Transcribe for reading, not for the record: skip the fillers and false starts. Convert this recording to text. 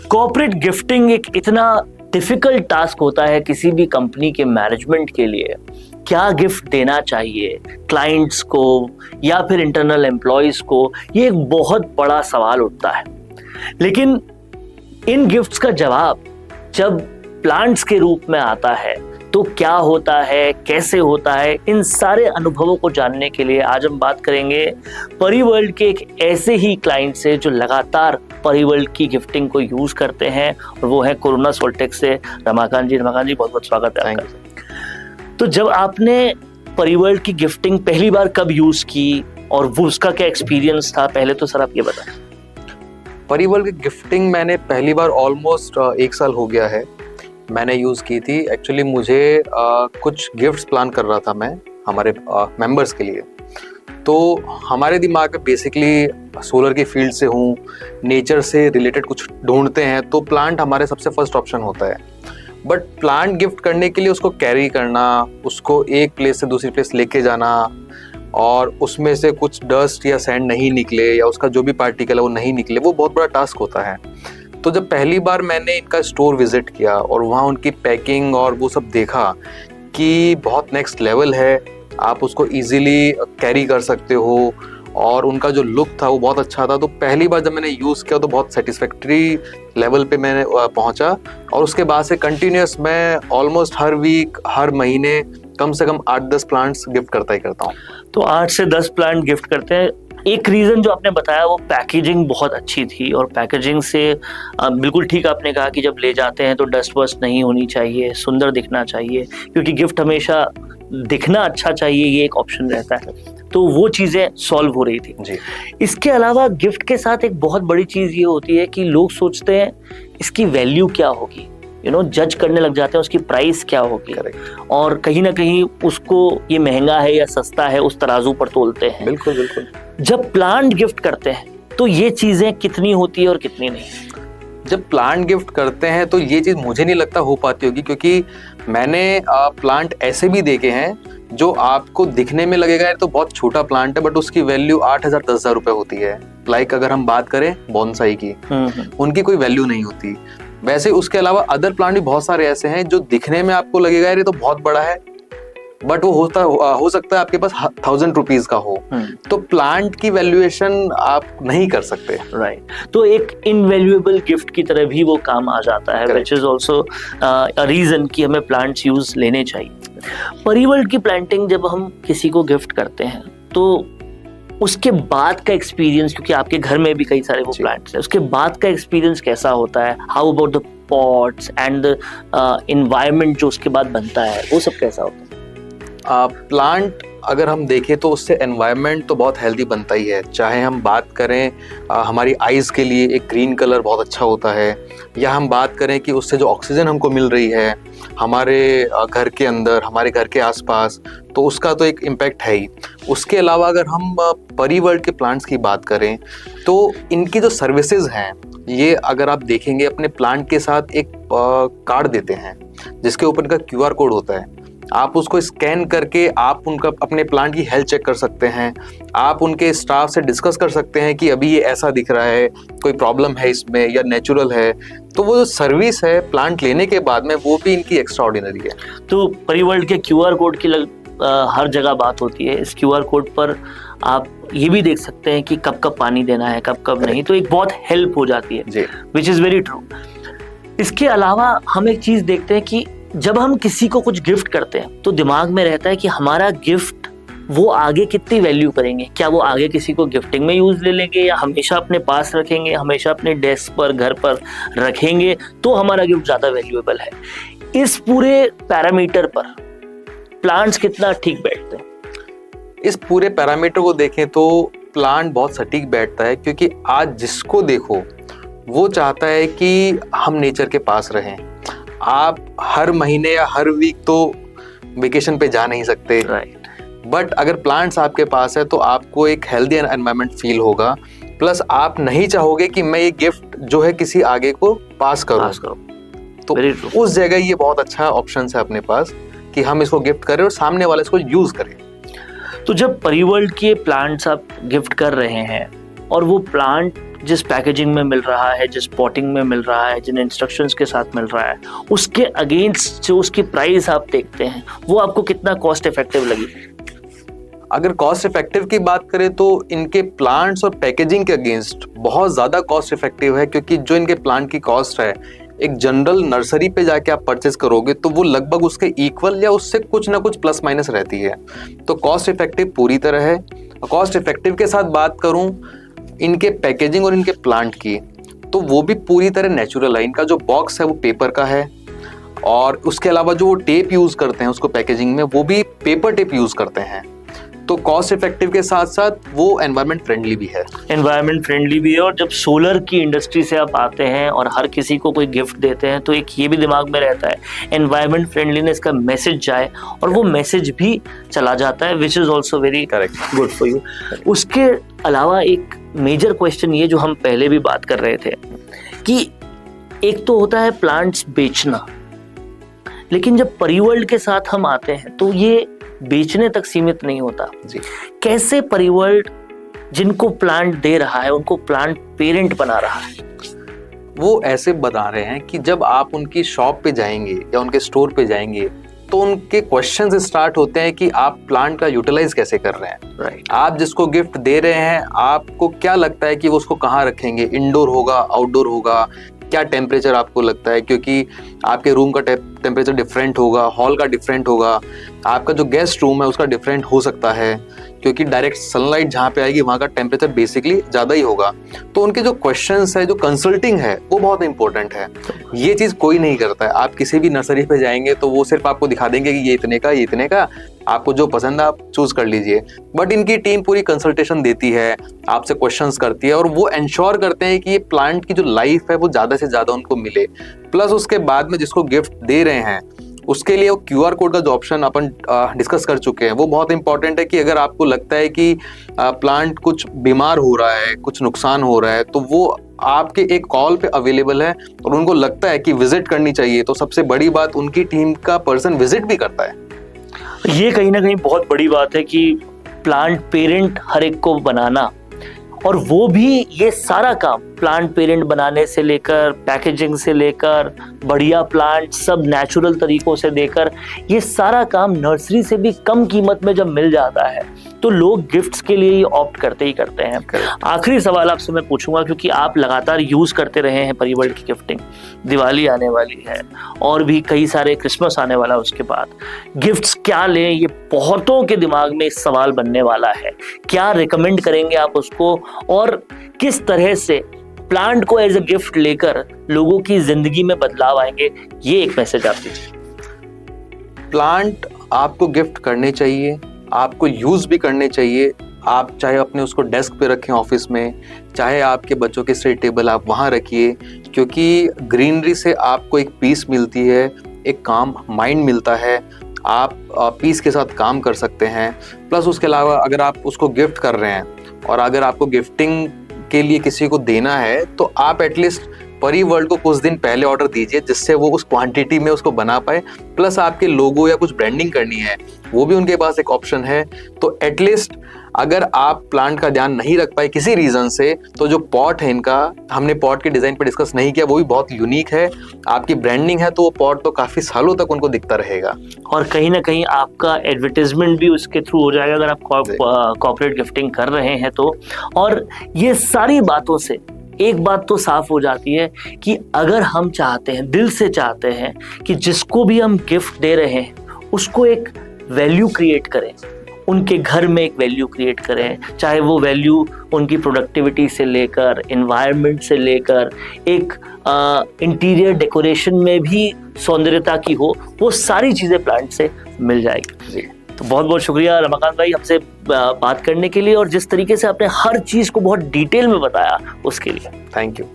Corporate gifting एक इतना difficult task होता है किसी भी कंपनी के मैनेजमेंट के लिए। क्या गिफ्ट देना चाहिए क्लाइंट्स को या फिर इंटरनल एम्प्लॉयज को, ये एक बहुत बड़ा सवाल उठता है। लेकिन इन गिफ्ट्स का जवाब जब प्लांट्स के रूप में आता है तो क्या होता है, कैसे होता है, इन सारे अनुभवों को जानने के लिए आज हम बात करेंगे परिवर्ल्ड के एक ऐसे ही क्लाइंट से जो लगातार परिवर्ल्ड की गिफ्टिंग को यूज करते हैं, और वो है कोरोना सोल्टेक से रमाकांत जी। रमाकांत जी, बहुत बहुत स्वागत है आपका। तो जब आपने परिवर्ल्ड की गिफ्टिंग पहली बार कब यूज की और वो उसका क्या एक्सपीरियंस था, पहले तो सर आप ये बताएं। परिवर्ल्ड की गिफ्टिंग मैंने पहली बार ऑलमोस्ट 1 साल हो गया है मैंने यूज़ की थी। एक्चुअली मुझे कुछ गिफ्ट्स प्लान कर रहा था मैं हमारे मेंबर्स के लिए। तो हमारे दिमाग में बेसिकली सोलर की फील्ड से हूँ, नेचर से रिलेटेड कुछ ढूंढते हैं, तो प्लांट हमारे सबसे फर्स्ट ऑप्शन होता है। बट प्लांट गिफ्ट करने के लिए उसको कैरी करना, उसको एक प्लेस से दूसरी प्लेस लेके जाना, और उसमें से कुछ डस्ट या सैंड नहीं निकले या उसका जो भी पार्टिकल है वो नहीं निकले, वो बहुत बड़ा टास्क होता है। तो जब पहली बार मैंने इनका स्टोर विजिट किया और वहाँ उनकी पैकिंग और वो सब देखा कि बहुत नेक्स्ट लेवल है, आप उसको इजीली कैरी कर सकते हो, और उनका जो लुक था वो बहुत अच्छा था। तो पहली बार जब मैंने यूज़ किया तो बहुत सेटिस्फैक्ट्री लेवल पे मैंने पहुँचा, और उसके बाद से कंटिन्यूस मैं ऑलमोस्ट हर वीक, हर महीने कम से कम 8-10 प्लांट्स गिफ्ट करता ही करता हूँ। तो 8 से 10 प्लांट गिफ्ट करते हैं। एक रीज़न जो आपने बताया वो पैकेजिंग बहुत अच्छी थी, और पैकेजिंग से बिल्कुल ठीक आपने कहा कि जब ले जाते हैं तो डस्ट वस्ट नहीं होनी चाहिए, सुंदर दिखना चाहिए, क्योंकि गिफ्ट हमेशा दिखना अच्छा चाहिए, ये एक ऑप्शन रहता है। तो वो चीज़ें सॉल्व हो रही थी जी। इसके अलावा गिफ्ट के साथ एक बहुत बड़ी चीज़ ये होती है कि लोग सोचते हैं इसकी वैल्यू क्या होगी, जज करने लग जाते हैं उसकी प्राइस क्या होगी। और कहीं ना कहीं उसको ये महंगा है या सस्ता है उस तराजू पर तोलते हैं। बिल्कुल बिल्कुल। जब प्लांट गिफ्ट करते हैं तो ये चीजें कितनी होती है और कितनी नहीं? जब प्लांट गिफ्ट करते हैं तो ये चीज़ मुझे नहीं लगता हो पाती होगी, क्योंकि मैंने प्लांट ऐसे भी देखे हैं जो आपको दिखने में लगेगा ये तो बहुत छोटा प्लांट है, बट उसकी वैल्यू 8,000 10,000 रुपए होती है। लाइक अगर हम बात करें बोनसाई की, उनकी कोई वैल्यू नहीं होती। वैसे उसके अलावा अदर प्लांट भी बहुत सारे ऐसे हैं जो दिखने में आपको लगेगा यार ये तो बहुत बड़ा है, बट वो हो सकता है आपके पास 1000 रुपीज का हो। तो प्लांट की वैल्यूएशन आप नहीं कर सकते। राइट। तो एक इनवैल्यूएबल गिफ्ट की तरह भी वो काम आ जाता है, which is also a reason कि हमें प्लांट्स यूज लेने चाहिए। परिवर्ल्ड की प्लांटिंग जब हम किसी को गिफ्ट करते हैं तो उसके बाद का एक्सपीरियंस, क्योंकि आपके घर में भी कई सारे वो प्लांट्स हैं, उसके बाद का एक्सपीरियंस कैसा होता है? How about the pots and the environment जो उसके बाद बनता है, वो सब कैसा होता है? प्लांट अगर हम देखें तो उससे एनवायरनमेंट तो बहुत हेल्दी बनता ही है। चाहे हम बात करें हमारी आइज़ के लिए एक ग्रीन कलर बहुत अच्छा होता है, या हम बात करें कि उससे जो ऑक्सीजन हमको मिल रही है हमारे घर के अंदर, हमारे घर के आसपास, तो उसका तो एक इम्पैक्ट है ही। उसके अलावा अगर हम परिवर्ल्ड के प्लांट्स की बात करें तो इनकी जो सर्विसेज हैं, ये अगर आप देखेंगे अपने प्लांट के साथ एक कार्ड देते हैं जिसके ऊपर इनका QR कोड होता है। आप उसको स्कैन करके आप उनका अपने प्लांट की हेल्थ चेक कर सकते हैं। आप उनके स्टाफ से डिस्कस कर सकते हैं कि अभी ये ऐसा दिख रहा है, कोई प्रॉब्लम है इसमें या नेचुरल है। तो वो जो सर्विस है प्लांट लेने के बाद में, वो भी इनकी एक्स्ट्रा ऑर्डिनरी है। तो परिवर्ल्ड के QR कोड की हर जगह बात होती है। इस QR कोड पर आप ये भी देख सकते हैं कि कब कब पानी देना है, कब कब नहीं, तो एक बहुत हेल्प हो जाती है, विच इज़ वेरी ट्रू। इसके अलावा हम एक चीज़ देखते हैं कि जब हम किसी को कुछ गिफ्ट करते हैं तो दिमाग में रहता है कि हमारा गिफ्ट वो आगे कितनी वैल्यू करेंगे। क्या वो आगे किसी को गिफ्टिंग में यूज ले लेंगे, या हमेशा अपने पास रखेंगे, हमेशा अपने डेस्क पर, घर पर रखेंगे तो हमारा गिफ्ट ज़्यादा वैल्यूएबल है। इस पूरे पैरामीटर पर प्लांट्स कितना ठीक बैठते हैं? इस पूरे पैरामीटर को देखें तो प्लांट बहुत सटीक बैठता है, क्योंकि आज जिसको देखो वो चाहता है कि हम नेचर के पास रहें। आप हर महीने या हर वीक तो वेकेशन पे जा नहीं सकते, राइट। बट अगर प्लांट्स आपके पास है तो आपको एक हेल्दी एनवायरनमेंट फील होगा। प्लस आप नहीं चाहोगे कि मैं ये गिफ्ट जो है किसी आगे को पास करूं। तो उस जगह ये बहुत अच्छा ऑप्शन है अपने पास कि हम इसको गिफ्ट करें और सामने वाले इसको यूज करें। तो जब परिवर्ल्ड के प्लांट्स आप गिफ्ट कर रहे हैं और वो प्लांट जिस पैकेजिंग में मिल रहा है, जिस पॉटिंग में मिल रहा है, जिन इंस्ट्रक्शंस के साथ मिल रहा है, उसके अगेंस्ट जो उसकी प्राइस आप देखते हैं वो आपको कितना कॉस्ट इफेक्टिव लगी? अगर कॉस्ट इफेक्टिव की बात करें तो इनके प्लांट्स और पैकेजिंग के अगेंस्ट बहुत ज़्यादा कॉस्ट इफेक्टिव है, क्योंकि जो इनके प्लांट की कॉस्ट है एक जनरल नर्सरी पे जाके आप परचेस करोगे तो वो लगभग उसके इक्वल या उससे कुछ ना कुछ प्लस माइनस रहती है। तो कॉस्ट इफेक्टिव पूरी तरह है। कॉस्ट इफेक्टिव के साथ बात करूं इनके पैकेजिंग और इनके प्लांट की, तो वो भी पूरी तरह नेचुरल है। इनका जो बॉक्स है वो पेपर का है, और उसके अलावा जो वो टेप यूज़ करते हैं उसको पैकेजिंग में, वो भी पेपर टेप यूज़ करते हैं। तो कॉस्ट इफेक्टिव के साथ साथ वो एनवायरनमेंट फ्रेंडली भी है। एनवायरनमेंट फ्रेंडली भी है, और जब सोलर की इंडस्ट्री से आप आते हैं और हर किसी को कोई गिफ्ट देते हैं तो एक ये भी दिमाग में रहता है एनवायरनमेंट फ्रेंडलीनेस का मैसेज जाए, और वो मैसेज भी चला जाता है, which is also very correct good for you. उसके अलावा एक मेजर क्वेश्चन ये जो हम पहले भी बात कर रहे थे कि एक तो होता है प्लांट्स बेचना, लेकिन जब परिवर्ल्ड के साथ हम आते हैं तो ये बेचने तक सीमित नहीं होता जी। कैसे परिवर्ल्ड जिनको प्लांट दे रहा है उनको प्लांट पेरेंट बना रहा है? वो ऐसे बता रहे हैं कि जब आप उनकी शॉप पे जाएंगे या उनके स्टोर पे जाएंगे तो उनके क्वेश्चंस स्टार्ट होते हैं कि आप प्लांट का यूटिलाइज कैसे कर रहे हैं। राइट। आप जिसको गिफ्ट दे रहे हैं आपको क्या लगता है कि वो उसको कहाँ रखेंगे, इंडोर होगा, आउटडोर होगा, क्या टेम्परेचर आपको लगता है, क्योंकि आपके रूम का टेम्परेचर डिफरेंट होगा, हॉल का डिफरेंट होगा, आपका जो गेस्ट रूम है उसका डिफरेंट हो सकता है, क्योंकि डायरेक्ट सनलाइट जहाँ पे आएगी वहाँ का टेम्परेचर बेसिकली ज़्यादा ही होगा। तो उनके जो क्वेश्चंस है, जो कंसल्टिंग है, वो बहुत इंपॉर्टेंट है। ये चीज़ कोई नहीं करता है। आप किसी भी नर्सरी पे जाएंगे तो वो सिर्फ आपको दिखा देंगे कि ये इतने का, ये इतने का, आपको जो पसंद है आप चूज कर लीजिए। बट इनकी टीम पूरी कंसल्टेशन देती है, आपसे क्वेश्चंस करती है, और वो इंश्योर करते हैं कि ये प्लांट की जो लाइफ है वो ज़्यादा से ज़्यादा उनको मिले। प्लस उसके बाद में जिसको गिफ्ट दे रहे हैं उसके लिए वो QR कोड का जो ऑप्शन अपन डिस्कस कर चुके हैं वो बहुत इंपॉर्टेंट है कि अगर आपको लगता है कि प्लांट कुछ बीमार हो रहा है, कुछ नुकसान हो रहा है, तो वो आपके एक कॉल पे अवेलेबल है और उनको लगता है कि विजिट करनी चाहिए, तो सबसे बड़ी बात उनकी टीम का पर्सन विजिट भी करता है। ये कहीं ना कहीं बहुत बड़ी बात है कि प्लांट पेरेंट हर एक को बनाना, और वो भी ये सारा काम प्लांट पेरेंट बनाने से लेकर पैकेजिंग से लेकर बढ़िया प्लांट सब नेचुरल तरीकों से देकर, ये सारा काम नर्सरी से भी कम कीमत में जब मिल जाता है तो लोग गिफ्ट्स के लिए ही ऑप्ट करते ही करते हैं। आखिरी सवाल आपसे मैं पूछूंगा, क्योंकि आप लगातार यूज करते रहे हैं परिवर्ल्ड की गिफ्टिंग, दिवाली आने वाली है और भी कई सारे क्रिसमस आने वाला है, उसके बाद गिफ्ट्स क्या लें ये बहुतों के दिमाग में इस सवाल बनने वाला है। क्या रिकमेंड करेंगे आप उसको, और किस तरह से प्लांट को एज ए गिफ्ट लेकर लोगों की जिंदगी में बदलाव आएंगे, ये एक मैसेज आप दीजिए। प्लांट आपको गिफ्ट करने चाहिए, आपको यूज भी करने चाहिए। आप चाहे अपने उसको डेस्क पे रखें ऑफिस में, चाहे आपके बच्चों के स्टडी टेबल आप वहाँ रखिए, क्योंकि ग्रीनरी से आपको एक पीस मिलती है, एक काम माइंड मिलता है, आप पीस के साथ काम कर सकते हैं। प्लस उसके अलावा अगर आप उसको गिफ्ट कर रहे हैं और अगर आपको गिफ्टिंग के लिए किसी को देना है तो आप एटलीस्ट परिवर्ल्ड को कुछ दिन पहले ऑर्डर दीजिए, जिससे वो उस क्वांटिटी में उसको बना पाए। प्लस आपके लोगो या कुछ ब्रांडिंग करनी है वो भी उनके पास एक ऑप्शन है। तो एटलीस्ट अगर आप प्लांट का ध्यान नहीं रख पाए किसी रीजन से, तो जो पॉट है इनका, हमने पॉट के डिजाइन पे डिस्कस नहीं किया, वो भी बहुत यूनिक है। आपकी ब्रांडिंग है तो वो पॉट तो काफी सालों तक उनको दिखता रहेगा, और कहीं ना कहीं आपका एडवर्टाइजमेंट भी उसके थ्रू हो जाएगा अगर आप कॉर्पोरेट गिफ्टिंग कर रहे हैं तो। और ये सारी बातों से एक बात तो साफ हो जाती है कि अगर हम चाहते हैं, दिल से चाहते हैं कि जिसको भी हम गिफ्ट दे रहे हैं उसको एक वैल्यू क्रिएट करें, उनके घर में एक वैल्यू क्रिएट करें, चाहे वो वैल्यू उनकी प्रोडक्टिविटी से लेकर, एनवायरनमेंट से लेकर, एक इंटीरियर डेकोरेशन में भी सौंदर्यता की हो, वो सारी चीज़ें प्लांट से मिल जाएगी। तो बहुत बहुत शुक्रिया रमाकांत भाई हमसे बात करने के लिए, और जिस तरीके से आपने हर चीज़ को बहुत डिटेल में बताया उसके लिए थैंक यू।